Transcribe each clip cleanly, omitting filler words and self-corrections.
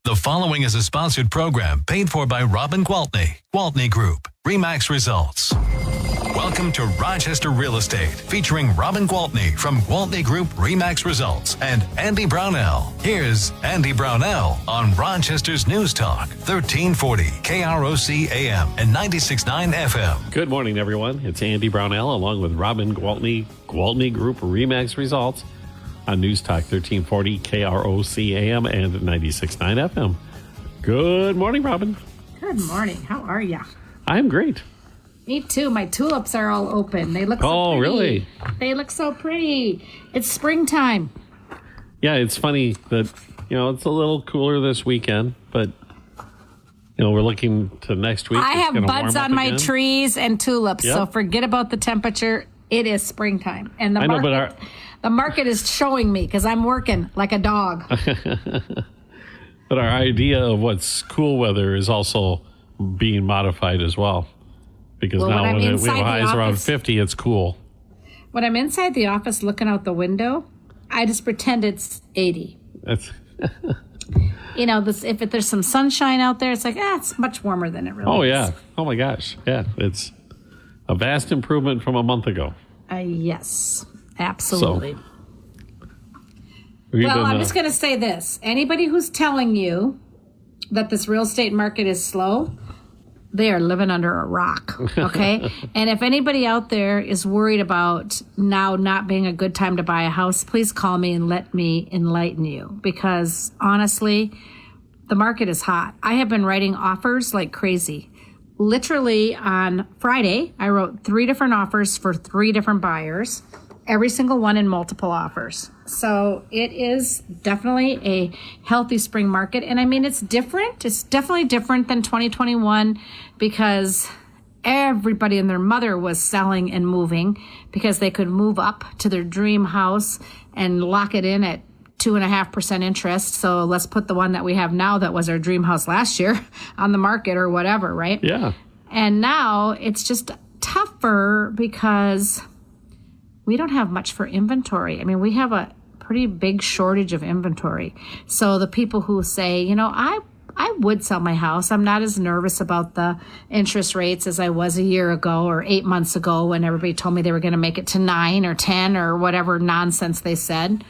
The following is a sponsored program paid for by Robin Gwaltney Group-RE Results. Welcome to Rochester Real Estate, featuring Robin Gwaltney from Gwaltney Group-RE Results and Andy Brownell. Here's Andy Brownell on Rochester's News Talk, 1340 KROC AM and 96.9 FM. Good morning, everyone. It's Andy Brownell along with Robin Gwaltney Group-RE Results on News Talk 1340 KROC AM and 96.9 FM. Good morning, Robin. Good morning. How are ya? I'm great. Me too. My tulips are all open. They look so pretty. Oh, really? They look so pretty. It's springtime. Yeah, it's funny that, it's a little cooler this weekend, but, we're looking to next week. I have buds on my again. Trees and tulips, so forget about the temperature. It is springtime. And the market is showing me because I'm working like a dog. But our idea of what's cool weather is also being modified as well. Because now when we have highs around 50, it's cool. When I'm inside the office looking out the window, I just pretend it's 80. That's if there's some sunshine out there, it's like, it's much warmer than it really is. Oh, yeah. Oh, my gosh. Yeah, it's a vast improvement from a month ago. Yes, absolutely. So, I'm just going to say this. Anybody who's telling you that this real estate market is slow, they are living under a rock, okay? And if anybody out there is worried about now not being a good time to buy a house, please call me and let me enlighten you. Because honestly, the market is hot. I have been writing offers like crazy. Literally on Friday, I wrote 3 different offers for 3 different buyers, every single one in multiple offers. So it is definitely a healthy spring market. And I mean, it's different. It's definitely different than 2021 because everybody and their mother was selling and moving because they could move up to their dream house and lock it in at 2.5% interest. So let's put the one that we have now that was our dream house last year on the market or whatever, right? Yeah. And now it's just tougher because we don't have much for inventory. I mean, we have a pretty big shortage of inventory. So the people who say, I would sell my house. I'm not as nervous about the interest rates as I was a year ago or 8 months ago when everybody told me they were going to make it to 9 or 10 or whatever nonsense they said.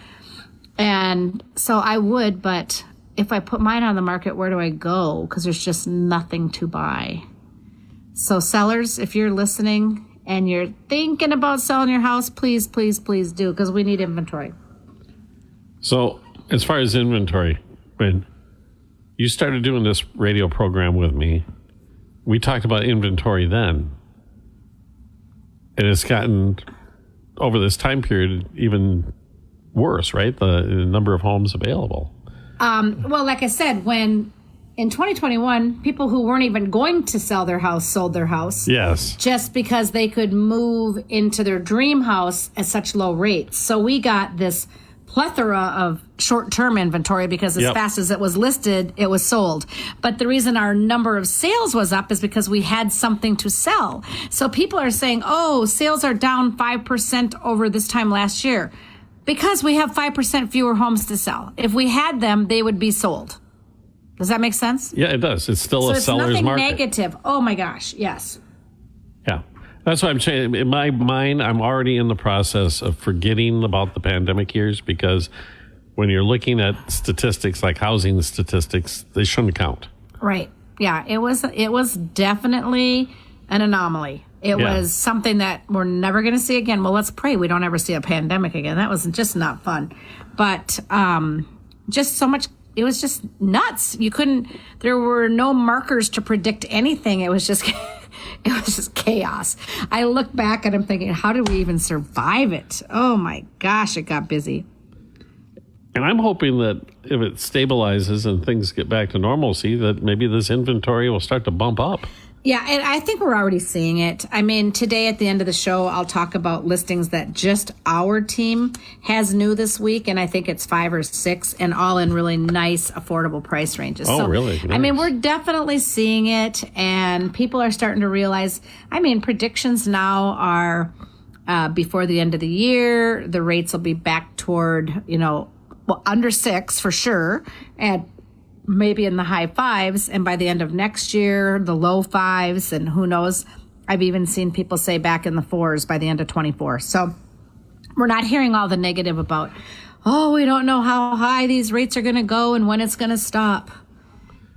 And so I would, but if I put mine on the market, where do I go? Because there's just nothing to buy. So sellers, if you're listening and you're thinking about selling your house, please, please, please do, because we need inventory. So as far as inventory, when you started doing this radio program with me, we talked about inventory then. And it's gotten, over this time period, even worse, right? The number of homes available. Well, like I said, when in 2021, people who weren't even going to sell their house sold their house. Yes. Just because they could move into their dream house at such low rates. So we got this plethora of short-term inventory because as fast as it was listed, it was sold. But the reason our number of sales was up is because we had something to sell. So people are saying, sales are down 5% over this time last year because we have 5% fewer homes to sell. If we had them, they would be sold. Does that make sense? Yeah, it does. It's still a seller's market. So it's nothing negative. Oh, my gosh. Yes. Yeah. That's what I'm saying. In my mind, I'm already in the process of forgetting about the pandemic years because when you're looking at statistics like housing statistics, they shouldn't count. Right. Yeah. It was definitely an anomaly. It was something that we're never going to see again. Well, let's pray we don't ever see a pandemic again. That was just not fun. But just so much. It was just nuts. There were no markers to predict anything. It was just chaos. I look back and I'm thinking, how did we even survive it? Oh my gosh, it got busy. And I'm hoping that if it stabilizes and things get back to normalcy, that maybe this inventory will start to bump up. Yeah, and I think we're already seeing it. I mean, today at the end of the show, I'll talk about listings that just our team has new this week, and I think it's 5 or 6, and all in really nice, affordable price ranges. Oh, really? Nice. I mean, we're definitely seeing it, and people are starting to realize, predictions now are before the end of the year, the rates will be back toward, under 6 for sure, and maybe in the high fives, and by the end of next year, the low fives, and who knows, I've even seen people say back in the fours by the end of 24. So we're not hearing all the negative about, oh, we don't know how high these rates are going to go and when it's going to stop.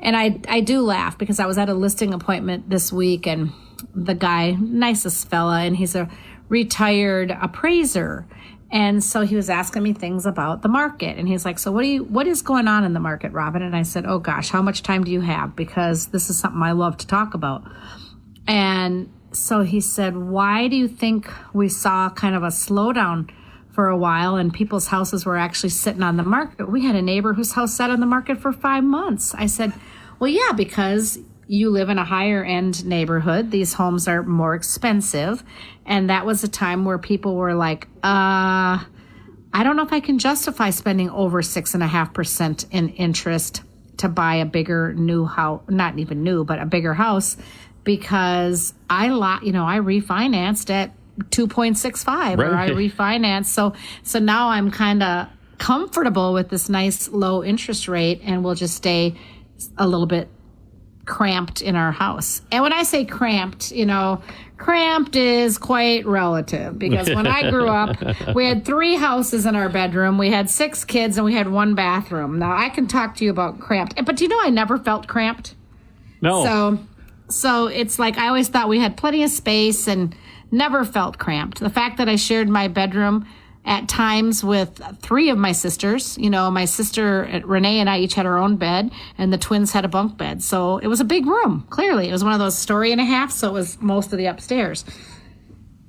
And I do laugh because I was at a listing appointment this week, and the guy, nicest fella, and he's a retired appraiser. And so he was asking me things about the market. And he's like, so what is going on in the market, Robin? And I said, oh gosh, how much time do you have? Because this is something I love to talk about. And so he said, why do you think we saw kind of a slowdown for a while and people's houses were actually sitting on the market? We had a neighbor whose house sat on the market for 5 months. I said, well, yeah, because you live in a higher end neighborhood. These homes are more expensive. And that was a time where people were like, I don't know if I can justify spending over 6.5% in interest to buy a bigger new house, not even new, but a bigger house, because I refinanced at 2.65 or I refinanced. So now I'm kind of comfortable with this nice low interest rate, and we'll just stay a little bit cramped in our house. And when I say cramped, cramped is quite relative, because when I grew up, we had 3 houses in our bedroom, we had 6 kids, and we had 1 bathroom. Now I can talk to you about cramped, but I never felt cramped. No. So it's like I always thought we had plenty of space and never felt cramped. The fact that I shared my bedroom at times with 3 of my sisters, my sister Renee and I each had our own bed, and the twins had a bunk bed. So it was a big room. Clearly, it was one of those story and a half, so it was most of the upstairs.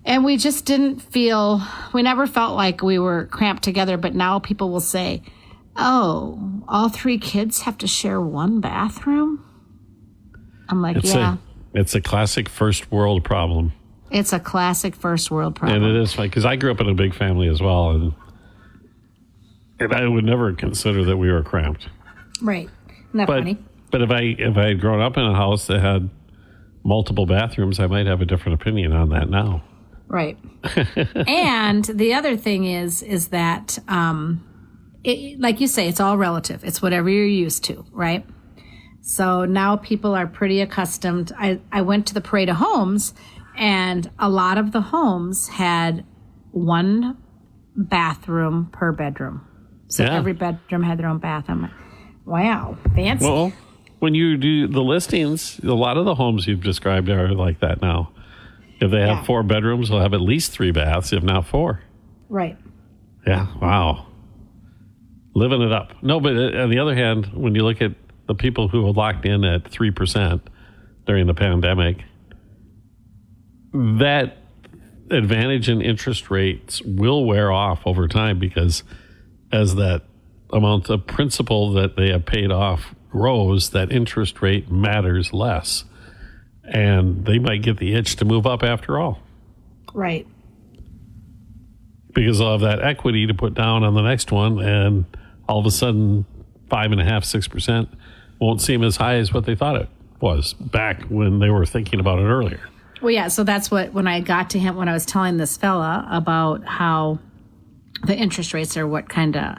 And we just we never felt like we were cramped together. But now people will say, oh, all 3 kids have to share 1 bathroom? I'm like, it's a classic first world problem. It's a classic first world problem. And it is funny, because I grew up in a big family as well, and I would never consider that we were cramped. Right. Isn't that funny? But if I had grown up in a house that had multiple bathrooms, I might have a different opinion on that now. Right. And the other thing is that, like you say, it's all relative. It's whatever you're used to, right? So now people are pretty accustomed. I went to the parade of homes, and a lot of the homes had 1 bathroom per bedroom. So every bedroom had their own bath. I'm like, wow, fancy. Well, when you do the listings, a lot of the homes you've described are like that now. If they have 4 bedrooms, they'll have at least 3 baths, if not 4. Right. Yeah, wow. Living it up. No, but on the other hand, when you look at the people who were locked in at 3% during the pandemic, that advantage in interest rates will wear off over time, because as that amount of principal that they have paid off grows, that interest rate matters less. And they might get the itch to move up after all. Right. Because they'll have that equity to put down on the next one, and all of a sudden 5.5%, 6% won't seem as high as what they thought it was back when they were thinking about it earlier. Well, yeah, so that's when I got to him, when I was telling this fella about how the interest rates are what kind of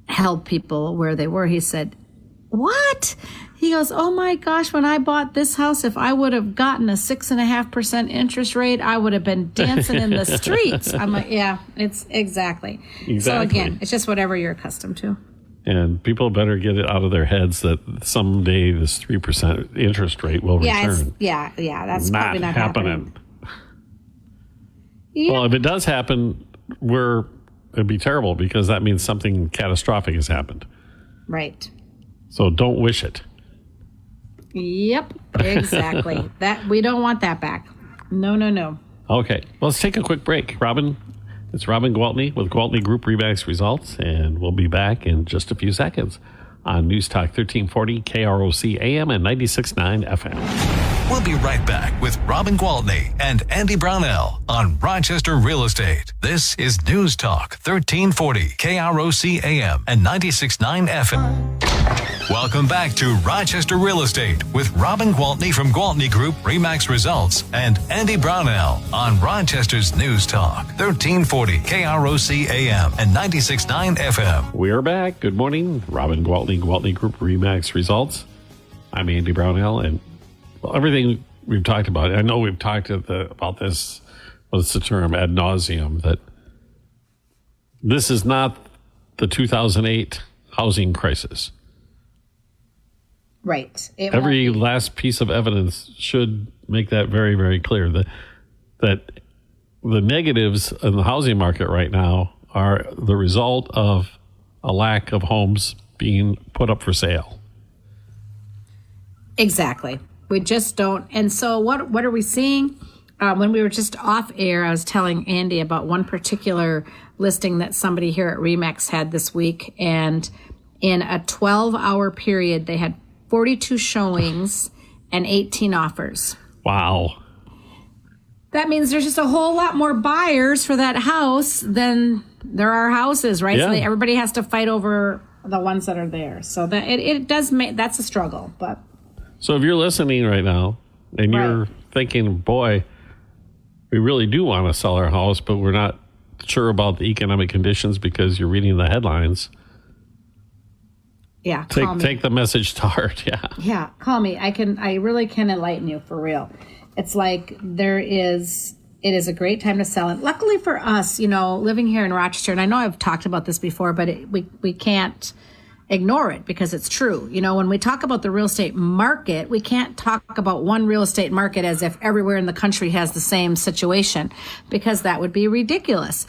held people where they were, he said, what? He goes, oh my gosh, when I bought this house, if I would have gotten a 6.5% interest rate, I would have been dancing in the streets. I'm like, yeah, it's exactly. So again, it's just whatever you're accustomed to. And people better get it out of their heads that someday this 3% interest rate will return. That's probably not happening. Yeah. Well, if it does happen, it'd be terrible, because that means something catastrophic has happened. Right. So don't wish it. Yep, exactly. We don't want that back. No. Okay, well, let's take a quick break. Robin, it's Robin Gwaltney with Gwaltney Group-RE Results, and we'll be back in just a few seconds on News Talk 1340 KROC AM and 96.9 FM. We'll be right back with Robin Gwaltney and Andy Brownell on Rochester Real Estate. This is News Talk 1340 KROC AM and 96.9 FM. Welcome back to Rochester Real Estate with Robin Gwaltney from Gwaltney Group RE/MAX Results and Andy Brownell on Rochester's News Talk, 1340 KROC AM and 96.9 FM. We are back. Good morning. Robin Gwaltney, Gwaltney Group RE/MAX Results. I'm Andy Brownell, and everything we've talked about, I know we've talked about this, what's the term, ad nauseum, that this is not the 2008 housing crisis. Right. Every last piece of evidence should make that very, very clear that the negatives in the housing market right now are the result of a lack of homes being put up for sale. Exactly. We just don't. And so what are we seeing? When we were just off air, I was telling Andy about one particular listing that somebody here at RE/MAX had this week. And in a 12-hour period, they had 42 showings and 18 offers. Wow. That means there's just a whole lot more buyers for that house than there are houses, right? Yeah. So everybody has to fight over the ones that are there. So that it does make, that's a struggle. But so if you're listening right now and you're thinking, boy, we really do want to sell our house, but we're not sure about the economic conditions because you're reading the headlines. Yeah, take the message to heart. Yeah, call me. I really can enlighten you for real. It's like it is a great time to sell. And luckily for us, living here in Rochester, and I know I've talked about this before, but we can't ignore it because it's true. When we talk about the real estate market, we can't talk about one real estate market as if everywhere in the country has the same situation, because that would be ridiculous.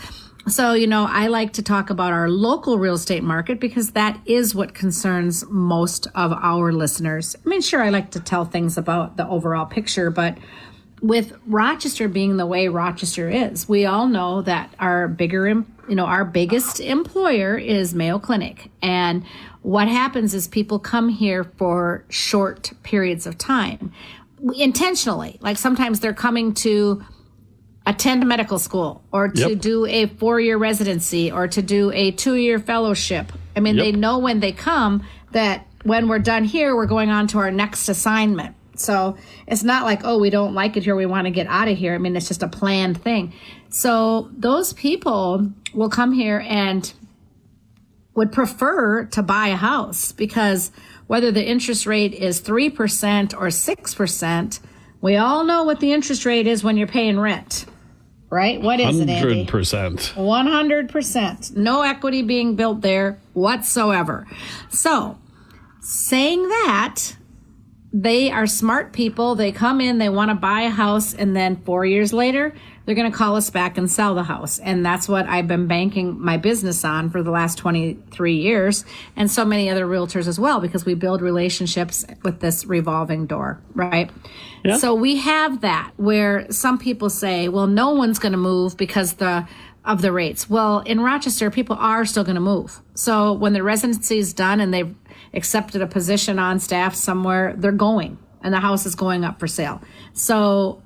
So, I like to talk about our local real estate market because that is what concerns most of our listeners. I mean, sure, I like to tell things about the overall picture, but with Rochester being the way Rochester is, we all know that our biggest employer is Mayo Clinic. And what happens is people come here for short periods of time intentionally. Like sometimes they're coming to attend medical school or to do a 4-year residency or to do a 2-year fellowship. I mean, they know when they come that when we're done here, we're going on to our next assignment. So it's not like, oh, we don't like it here, we want to get out of here. I mean, it's just a planned thing. So those people will come here and would prefer to buy a house because whether the interest rate is 3% or 6%, we all know what the interest rate is when you're paying rent, right? What is it, Andy? 100%. 100%. No equity being built there whatsoever. So, saying that, they are smart people. They come in, they want to buy a house, and then 4 years later, they're going to call us back and sell the house. And that's what I've been banking my business on for the last 23 years, and so many other realtors as well, because we build relationships with this revolving door, right? Yeah. So we have that where some people say, well, no one's going to move because of the rates. Well, in Rochester, people are still going to move. So when the residency is done and they've accepted a position on staff somewhere, they're going, and the house is going up for sale. So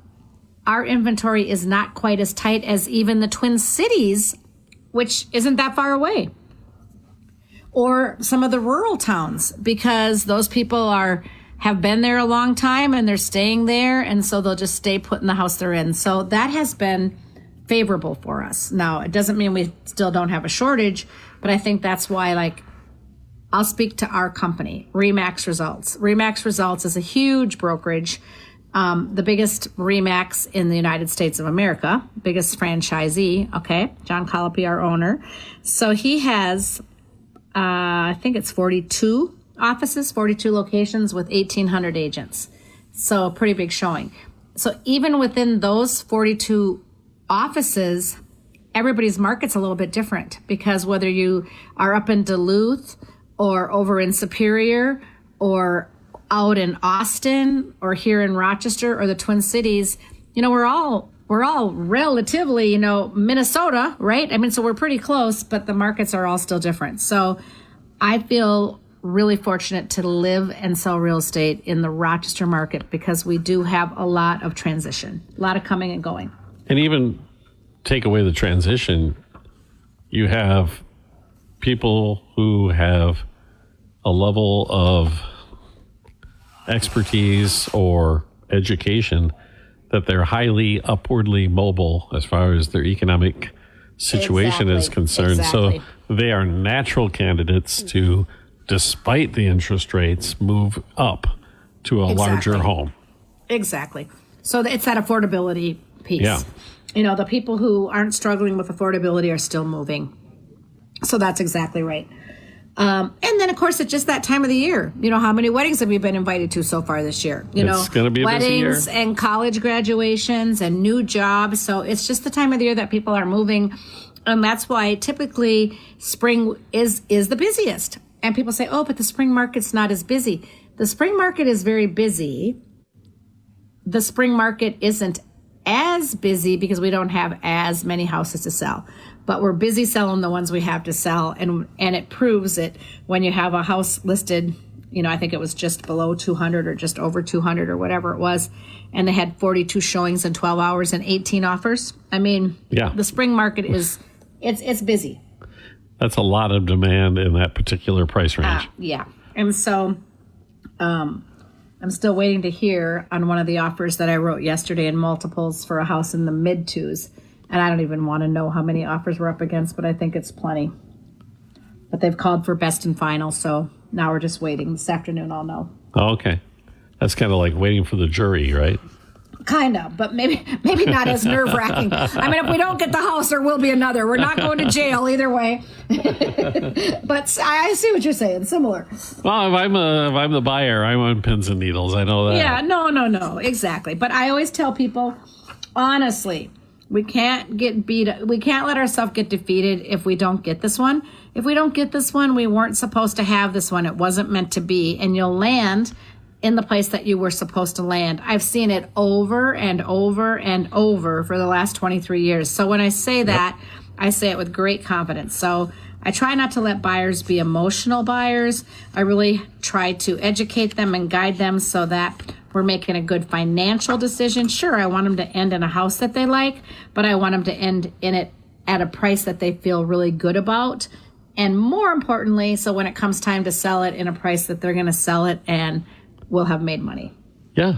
our inventory is not quite as tight as even the Twin Cities, which isn't that far away, or some of the rural towns, because those people have been there a long time and they're staying there, and so they'll just stay put in the house they're in. So that has been favorable for us. Now, it doesn't mean we still don't have a shortage, but I think that's why, I'll speak to our company, RE/MAX Results. RE/MAX Results is a huge brokerage, the biggest RE/MAX in the United States of America, biggest franchisee, okay? John Colopy, our owner. So he has, I think it's 42 offices, 42 locations with 1,800 agents. So a pretty big showing. So even within those 42 offices, everybody's market's a little bit different, because whether you are up in Duluth or over in Superior or out in Austin or here in Rochester or the Twin Cities, we're all relatively, Minnesota, right? I mean, so we're pretty close, but the markets are all still different. So I feel really fortunate to live and sell real estate in the Rochester market because we do have a lot of transition, a lot of coming and going. And even take away the transition, you have people who have a level of expertise or education that they're highly upwardly mobile as far as their economic situation is concerned. Exactly. So they are natural candidates to, despite the interest rates, move up to a larger home. Exactly. So it's that affordability piece. Yeah. The people who aren't struggling with affordability are still moving. So that's exactly right. And then, of course, it's just that time of the year. How many weddings have you been invited to so far this year? It's going to be a busy year. Weddings and college graduations and new jobs. So it's just the time of the year that people are moving. And that's why typically spring is the busiest. And people say, oh, but the spring market's not as busy. The spring market is very busy. The spring market isn't as busy because we don't have as many houses to sell. But we're busy selling the ones we have to sell, and it proves it when you have a house listed, I think it was just below 200 or just over 200 or whatever it was, and they had 42 showings in 12 hours and 18 offers. I mean, the spring market it's busy. That's a lot of demand in that particular price range. Yeah. And so I'm still waiting to hear on one of the offers that I wrote yesterday in multiples for a house in the mid-twos. And I don't even want to know how many offers we're up against, but I think it's plenty. But they've called for best and final, so now we're just waiting. This afternoon I'll know. Oh, okay. That's kind of like waiting for the jury, right? Kind of, but maybe not as nerve-wracking. I mean, if we don't get the house, there will be another. We're not going to jail either way. But I see what you're saying. Similar. Well, if I'm the buyer, I'm on pins and needles. I know that. Yeah, no, exactly. But I always tell people, honestly, we can't get beat. We can't let ourselves get defeated if we don't get this one. If we don't get this one, we weren't supposed to have this one. It wasn't meant to be, and you'll land in the place that you were supposed to land. I've seen it over and over and over for the last 23 years. So when I say that, I say it with great confidence. So I try not to let buyers be emotional buyers. I really try to educate them and guide them so that we're making a good financial decision. Sure, I want them to end in a house that they like, but I want them to end in it at a price that they feel really good about. And more importantly, so when it comes time to sell it, in a price that they're going to sell it and will have made money. Yeah.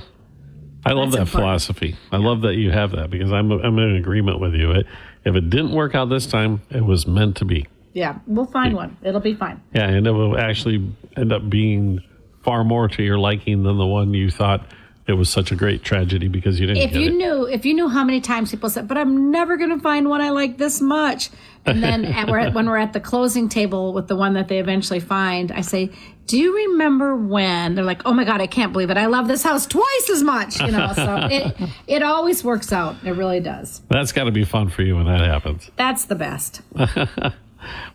I love that philosophy. I love that you have that, because I'm in agreement with you. If it didn't work out this time, it was meant to be. Yeah, we'll find one. It'll be fine. Yeah, and it will actually end up being far more to your liking than the one you thought it was such a great tragedy because you didn't get it. If you knew how many times people said, but I'm never going to find one I like this much. And then when we're at the closing table with the one that they eventually find, I say, do you remember when? They're like, oh my God, I can't believe it. I love this house twice as much. So it always works out. It really does. That's got to be fun for you when that happens. That's the best.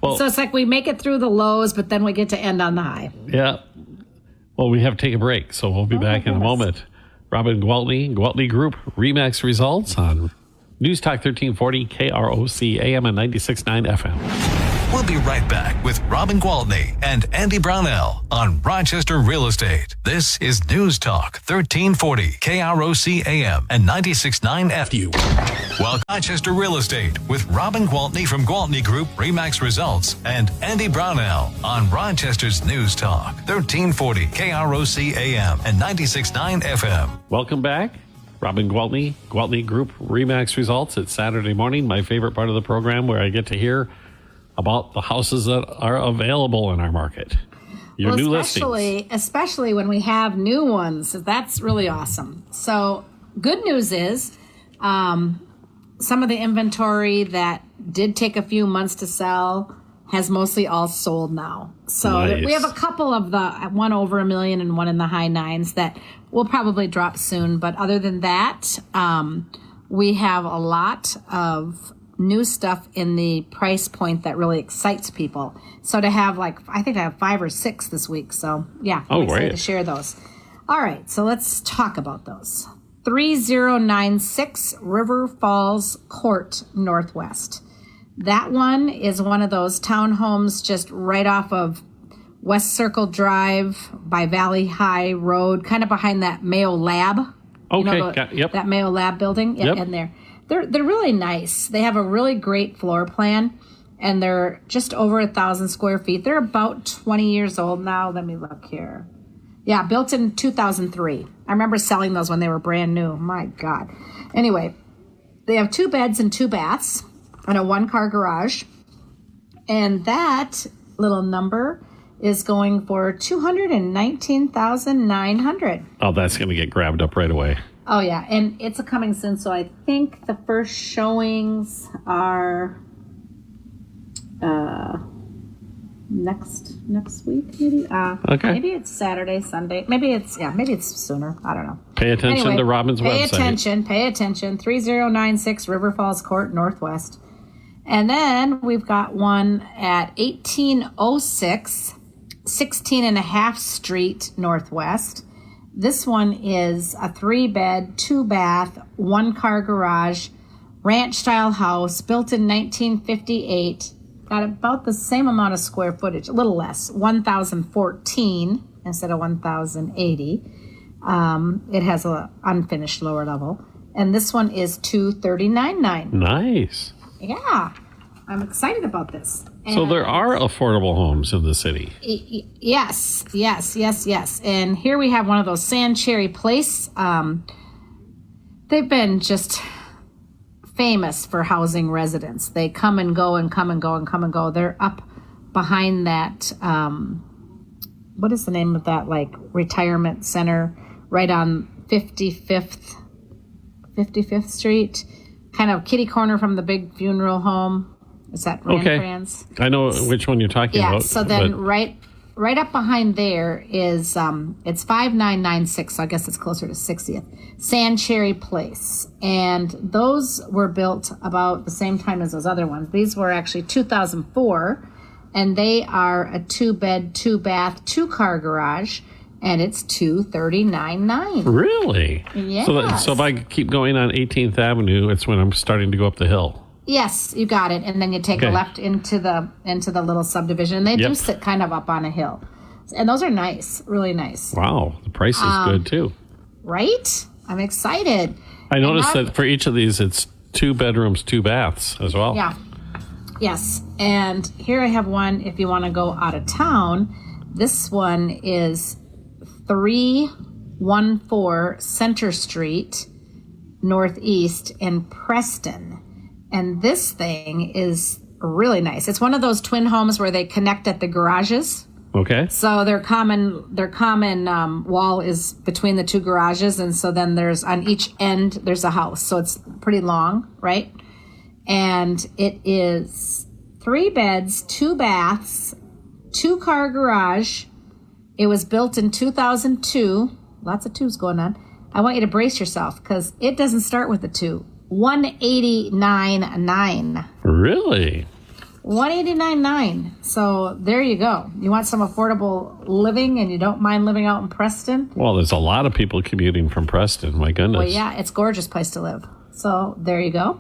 Well, so it's like we make it through the lows, but then we get to end on the high. Yeah. Well, we have to take a break, so we'll be back in a moment. Robin Gwaltney Group RE/MAX results on News Talk 1340 KROC AM and 96.9 FM. We'll be right back with Robin Gwaltney and Andy Brownell on Rochester Real Estate. This is News Talk 1340 KROC AM and 96.9 FM. Welcome to Rochester Real Estate with Robin Gwaltney from Gwaltney Group-RE/MAX Results and Andy Brownell on Rochester's News Talk 1340 KROC AM and 96.9 FM. Welcome back. Robin Gwaltney Group-RE/MAX Results. It's Saturday morning, my favorite part of the program, where I get to hear about the houses that are available in our market. Your new listings. Especially when we have new ones. That's really awesome. So good news is some of the inventory that did take a few months to sell has mostly all sold now. So nice. We have a couple of the one over $1 million and one in the high nines that will probably drop soon. But other than that, we have a lot of new stuff in the price point that really excites people. So to have I think I have 5 or 6 this week. So yeah, I'm excited to share those. All right, so let's talk about those. 3096 River Falls Court Northwest. That one is one of those townhomes just right off of West Circle Drive by Valley High Road, kind of behind that Mayo Lab. Okay, yep. That Mayo Lab building. Yep. And they're really nice. They have a really great floor plan, and they're just over 1,000 square feet. They're about 20 years old now. Let me look here. Yeah, built in 2003. I remember selling those when they were brand new. My God. Anyway, they have 2 beds and 2 baths and a 1-car garage. And that little number is going for $219,900. Oh, that's going to get grabbed up right away. Oh, yeah. And it's a coming soon. So I think the first showings are next week, maybe. Okay. Maybe it's Saturday, Sunday. Maybe it's sooner. I don't know. Pay attention to Robin's website. Pay attention. 3096 River Falls Court, Northwest. And then we've got one at 1806 16.5 Street, Northwest. This one is a 3-bed, 2-bath, 1-car garage, ranch-style house, built in 1958. Got about the same amount of square footage, a little less, 1,014 instead of 1,080. It has an unfinished lower level. And this one is $239,900. Nice. Yeah, I'm excited about this. So there are affordable homes in the city. Yes. And here we have one of those Sand Cherry Place. They've been just famous for housing residents. They come and go and come and go and come and go. They're up behind that, what is the name of that, like, retirement center right on 55th Street? Kind of kitty corner from the big funeral home. Is that Franz? I know which one you're talking about. Yeah, so then right up behind there is, it's 5996, so I guess it's closer to 60th, Sand Cherry Place. And those were built about the same time as those other ones. These were actually 2004, and they are a 2-bed, 2-bath, 2-car garage, and it's $239,900. Really? Yes. So if I keep going on 18th Avenue, it's when I'm starting to go up the hill. Yes, you got it. And then you take a left into the little subdivision. And they do sit kind of up on a hill. And those are nice, really nice. Wow, the price is good too. Right? I'm excited. I noticed that for each of these, it's 2 bedrooms, 2 baths as well. Yeah. Yes. And here I have one if you want to go out of town. This one is 314 Center Street, Northeast in Preston. And this thing is really nice. It's one of those twin homes where they connect at the garages. Okay. So their common wall is between the 2 garages, and so then there's on each end there's a house. So it's pretty long, right? And it is 3 beds, 2 baths, 2-car garage. It was built in 2002. Lots of 2s going on. I want you to brace yourself because it doesn't start with a 2. 189,900. Really? 189,900. So there you go. You want some affordable living and you don't mind living out in Preston? Well, there's a lot of people commuting from Preston. My goodness. Well, yeah, it's a gorgeous place to live. So there you go.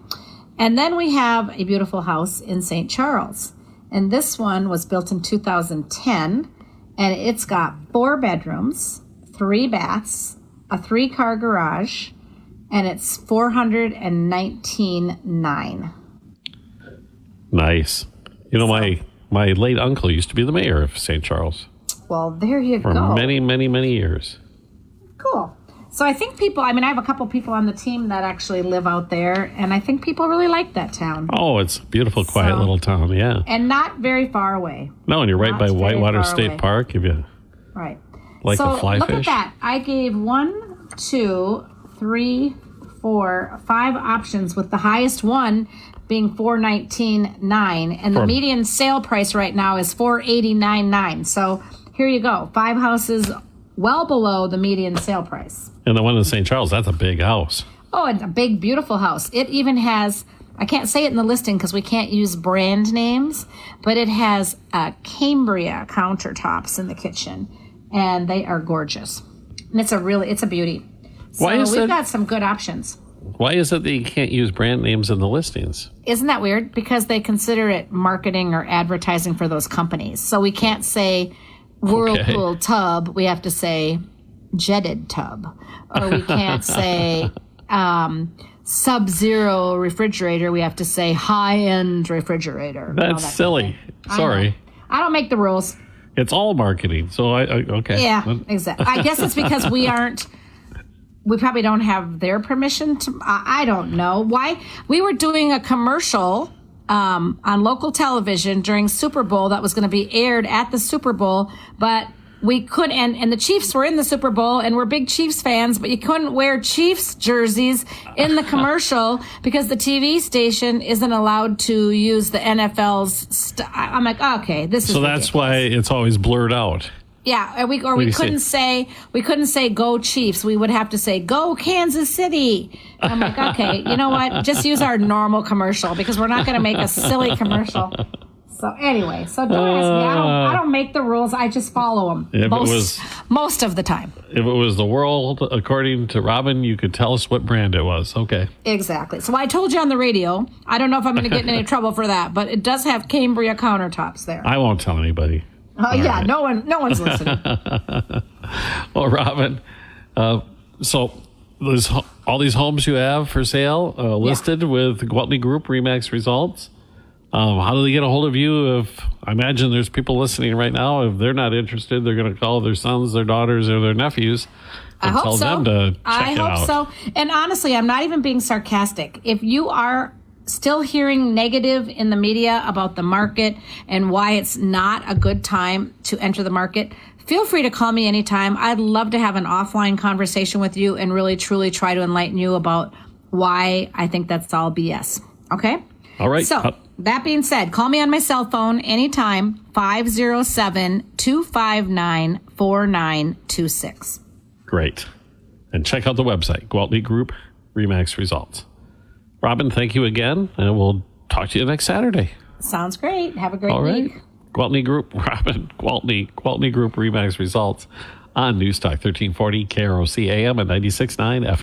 And then we have a beautiful house in St. Charles. And this one was built in 2010. And it's got 4 bedrooms, 3 baths, a 3-car garage, and it's $419,900. Nice. You know, my late uncle used to be the mayor of St. Charles. Well, there you go. For many, many, many years. Cool. So I think people, I have a couple people on the team that actually live out there, and I think people really like that town. Oh, it's a beautiful, quiet little town, yeah. And not very far away. No, and you're right by Whitewater State Park. If you like the fly look fish. At that. I gave 1, 2, 3, 4, 5 options, with the highest one being $419,900, and the median sale price right now is $489,900. So here you go, 5 houses well below the median sale price. And the one in St. Charles, that's a big house. Oh, it's a big, beautiful house. It even has, I can't say it in the listing because we can't use brand names, but it has Cambria countertops in the kitchen, and they are gorgeous. And it's a beauty. So we've got some good options. Why is it that you can't use brand names in the listings? Isn't that weird? Because they consider it marketing or advertising for those companies. So we can't say Whirlpool tub. We have to say jetted tub. Or we can't say Sub-Zero refrigerator. We have to say high-end refrigerator. That's silly. Sorry. I don't make the rules. It's all marketing. So okay. Yeah, exactly. I guess it's because we probably don't have their permission to, I don't know why. We were doing a commercial on local television during Super Bowl that was going to be aired at the Super Bowl, but we couldn't, and the Chiefs were in the Super Bowl, and we're big Chiefs fans, but you couldn't wear Chiefs jerseys in the commercial because the TV station isn't allowed to use the NFL's. I'm like, okay, this is. So that's why it's always blurred out. Yeah, we couldn't say go Chiefs. We would have to say go Kansas City. I'm like, okay, you know what? Just use our normal commercial because we're not going to make a silly commercial. So anyway, don't ask me. I don't make the rules. I just follow them most of the time. If it was the world according to Robin, you could tell us what brand it was. Okay. Exactly. So I told you on the radio. I don't know if I'm going to get in any trouble for that, but it does have Cambria countertops there. I won't tell anybody. Oh yeah, right. No one's listening. Well, Robin, so there's all these homes you have for sale listed with Gwaltney Group RE/MAX results. How do they get a hold of you? I imagine there's people listening right now. If they're not interested, they're going to call their sons, their daughters, or their nephews and tell them to check it out. I hope so. And honestly, I'm not even being sarcastic. If you are still hearing negative in the media about the market and why it's not a good time to enter the market, feel free to call me anytime. I'd love to have an offline conversation with you and really, truly try to enlighten you about why I think that's all BS. Okay? All right. So, that being said, call me on my cell phone anytime, 507-259-4926. Great. And check out the website, Gwaltney Group RE/MAX results. Robin, thank you again, and we'll talk to you next Saturday. Sounds great. Have a great week. Gwaltney Group, Robin, Gwaltney Group RE/MAX results on News Talk 1340 KROC AM at 96.9 FM.